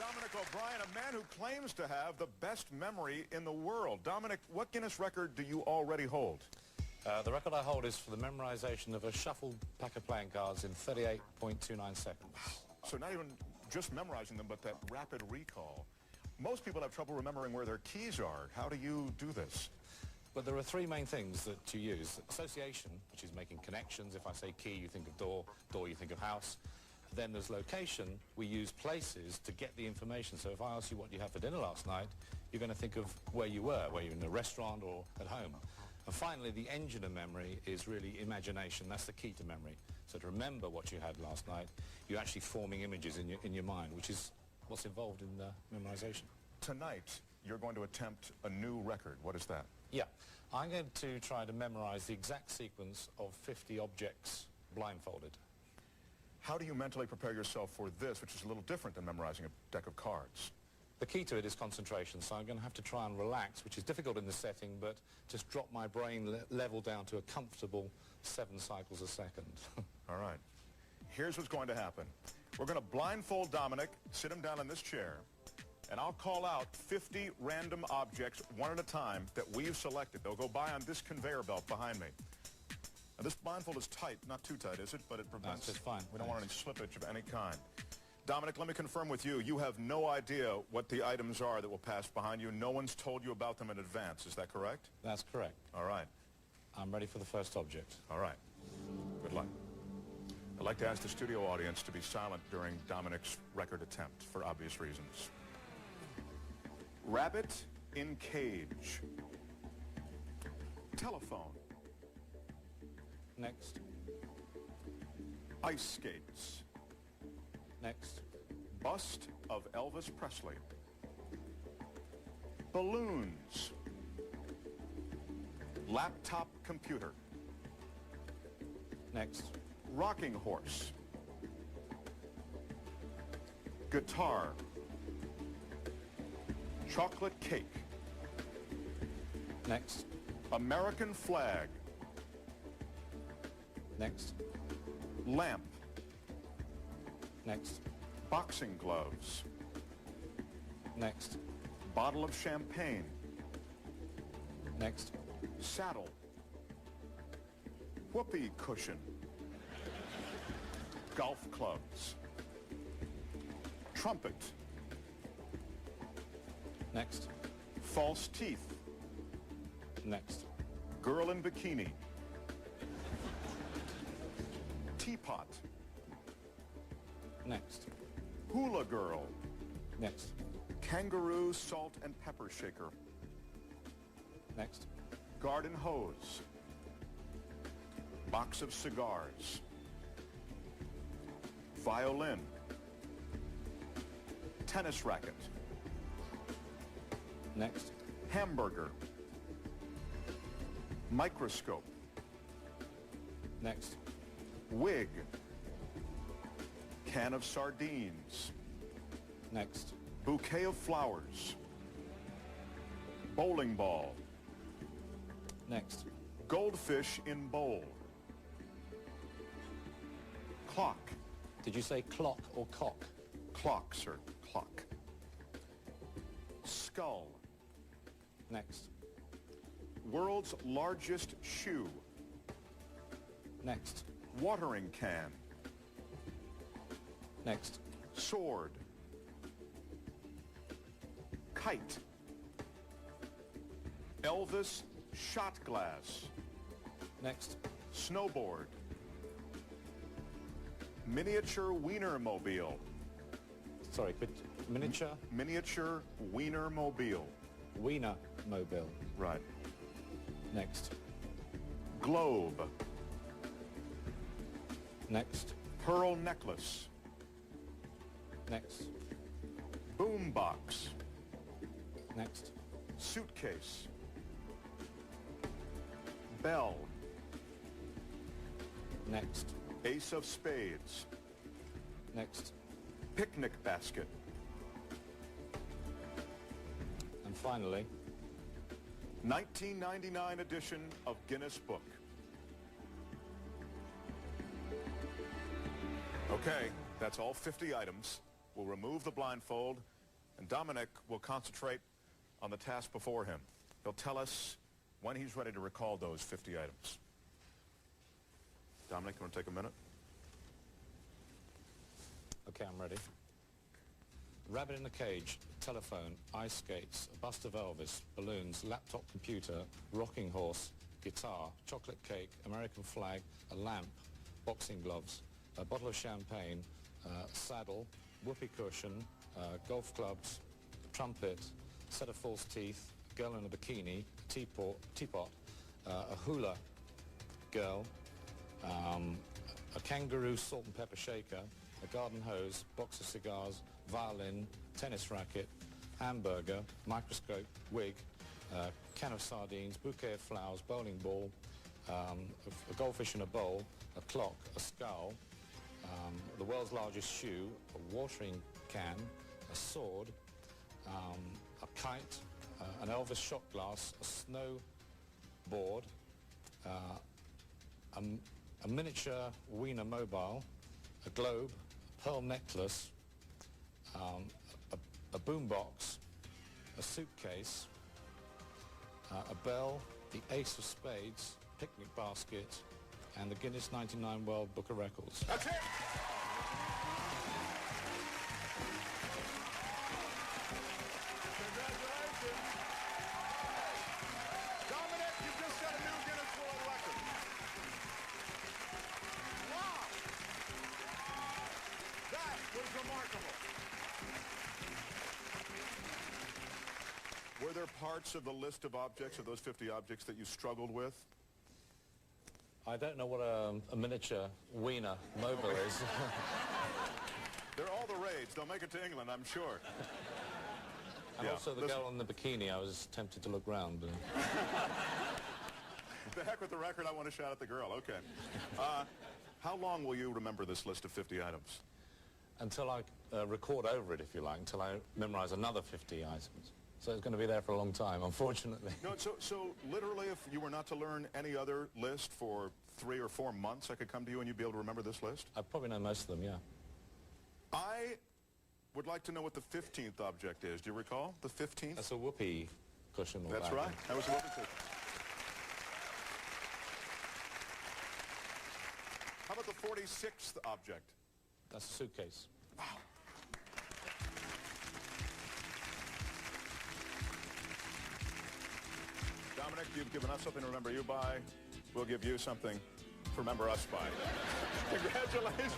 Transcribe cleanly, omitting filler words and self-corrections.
Dominic O'Brien, a man who claims to have the best memory in the world. Dominic, what Guinness record do you already hold? The record I hold is for the memorization of a shuffled pack of playing cards in 38.29 seconds. So not even just memorizing them, but that rapid recall. Most people have trouble remembering where their keys are. How do you do this? But there are three main things that you use. Association, which is making connections. If I say key, you think of door. Door, you think of house. Then there's location. We use places to get the information. So if I ask you what you had for dinner last night, you're going to think of where you were in a restaurant or at home. And finally, the engine of memory is really imagination. That's the key to memory. So to remember what you had last night, you're actually forming images in your mind, which is what's involved in memorization. Tonight, you're going to attempt a new record. What is that? Yeah. I'm going to try to memorize the exact sequence of 50 objects blindfolded. How do you mentally prepare yourself for this, which is a little different than memorizing a deck of cards? The key to it is concentration, so I'm going to have to try and relax, which is difficult in this setting, but just drop my brain level down to a comfortable 7 cycles a second. All right. Here's what's going to happen. We're going to blindfold Dominic, sit him down in this chair, and I'll call out 50 random objects one at a time that we've selected. They'll go by on this conveyor belt behind me. Now, this blindfold is tight, not too tight, is it? But it prevents... No, it's fine. We don't want any slippage of any kind. Dominic, let me confirm with you. You have no idea what the items are that will pass behind you. No one's told you about them in advance. Is that correct? That's correct. All right. I'm ready for the first object. All right. Good luck. I'd like to ask the studio audience to be silent during Dominic's record attempt for obvious reasons. Rabbit in cage. Telephone. Next. Ice skates. Next. Bust of Elvis Presley. Balloons. Laptop computer. Next. Rocking horse. Guitar. Chocolate cake. Next. American flag. Next. Lamp. Next. Boxing gloves. Next. Bottle of champagne. Next. Saddle. Whoopee cushion. Golf clubs. Trumpet. Next. False teeth. Next. Girl in bikini. Teapot. Next. Hula girl. Next. Kangaroo salt and pepper shaker. Next. Garden hose. Box of cigars. Violin. Tennis racket. Next. Hamburger. Microscope. Next. Wig. Can of sardines. Next. Bouquet of flowers. Bowling ball. Next. Goldfish in bowl. Clock. Did you say clock or cock? Clock, sir. Clock. Skull. Next. World's largest shoe. Next. Watering can. Next. Sword. Kite. Elvis shot glass. Next. Snowboard. Miniature Wienermobile. Sorry, but miniature? Miniature Wienermobile. Wiener mobile. Right. Next. Globe. Next. Pearl necklace. Next. Boombox. Next. Suitcase. Bell. Next. Ace of spades. Next. Picnic basket. And finally, 1999 edition of Guinness Book. Okay, that's all 50 items. We'll remove the blindfold And Dominic will concentrate on the task before him. He'll tell us when he's ready to recall those 50 items. Dominic, you want to take a minute? Okay, I'm ready. Rabbit in a cage, telephone, ice skates, a bust of Elvis, balloons, laptop computer, rocking horse, guitar, chocolate cake, American flag, a lamp, boxing gloves, a bottle of champagne, saddle, whoopee cushion, golf clubs, trumpet, set of false teeth, a girl in a bikini, a teapot, a hula girl, a kangaroo salt and pepper shaker, a garden hose, box of cigars, violin, tennis racket, hamburger, microscope, wig, can of sardines, bouquet of flowers, bowling ball, a goldfish in a bowl, a clock, a skull, the world's largest shoe, a watering can, a sword, a kite, an Elvis shot glass, a snowboard, a miniature Wiener mobile, a globe, a pearl necklace, a boombox, a suitcase, a bell, the ace of spades, picnic basket, and the Guinness 99 World Book of Records. That's it! Congratulations! Dominic, you just set a new Guinness World Record. Wow! That was remarkable. Were there parts of the list of objects, of those 50 objects, that you struggled with? I don't know what a miniature Wiener mobile is. They're all the rage. They'll make it to England, I'm sure. And also the girl in the bikini, I was tempted to look round. But... The heck with the record, I want to shout at the girl. Okay. How long will you remember this list of 50 items? Until I record over it, if you like, until I memorize another 50 items. So it's going to be there for a long time, unfortunately. No, so literally, if you were not to learn any other list for 3 or 4 months, I could come to you and you'd be able to remember this list? I probably know most of them, yeah. I would like to know what the 15th object is. Do you recall the 15th? That's a whoopee cushion. That's right. That was a whoopee cushion. How about the 46th object? That's a suitcase. Wow. Dominic, you've given us something to remember you by. We'll give you something to remember us by. Congratulations.